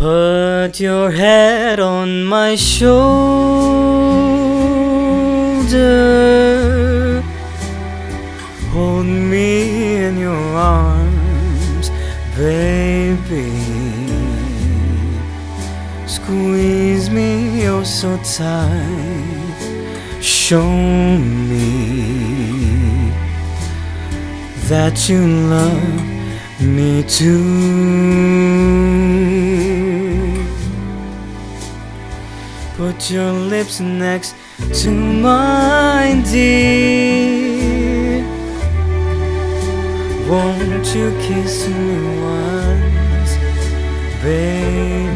Put your head on my shoulder, hold me in your arms, baby. Squeeze me oh so tight, show me that you love me too. Put your lips next to mine, dear. Won't you kiss me once, baby?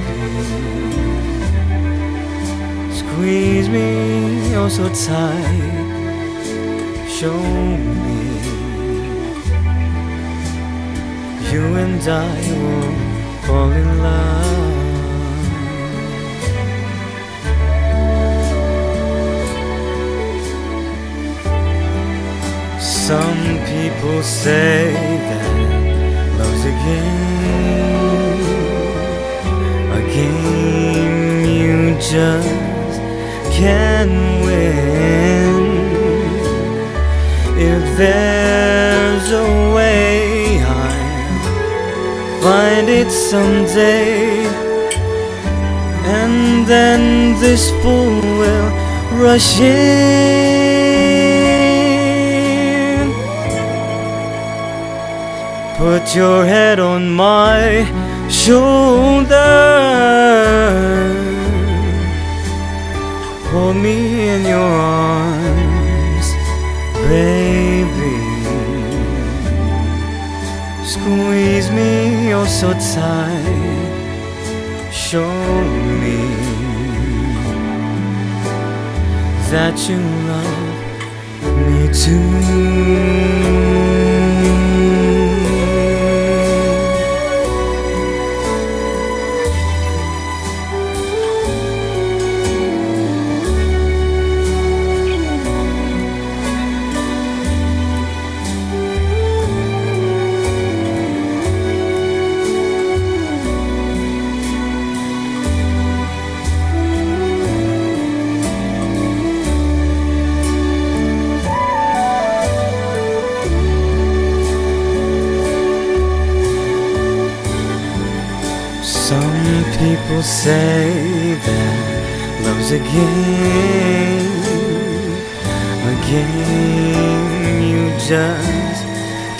Squeeze me oh so tight, show me you and I will fall in love. Some people say that love's a game you just can't win. If there's a way, I'll find it someday, and then this fool will rush in. Put your head on my shoulder, hold me in your arms, baby. Squeeze me oh so tight, show me that you love me too. Some people say that love's a game you just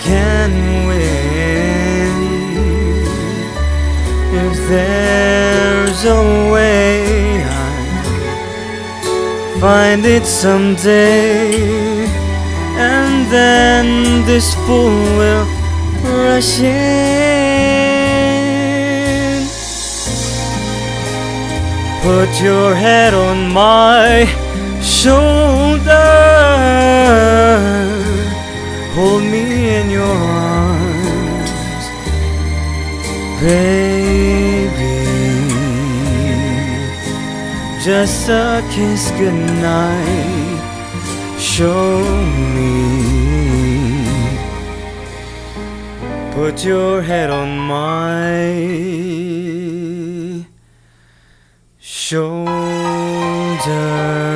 can't win. If there's a way, I'll find it someday, and then this fool will rush in. Put your head on my shoulder, hold me in your arms, baby. Just a kiss goodnight, show me. Put your head on my shoulder.